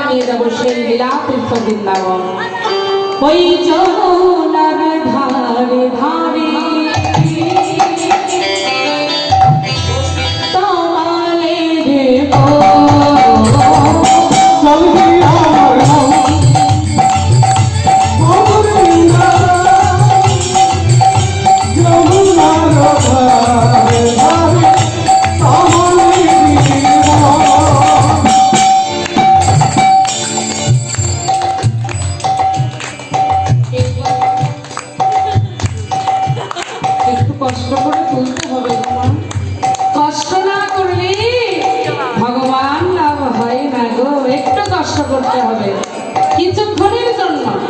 নিয়ে যাবো সেই লীলাতীর্থ বৃন্দাবন। ওই যমুনার ধারে ধারে কষ্ট করে তুলতে হবে, কষ্ট না করলে ভগবান লাভ হয় না গো, একটু কষ্ট করতে হবে কিছুক্ষণের জন্য।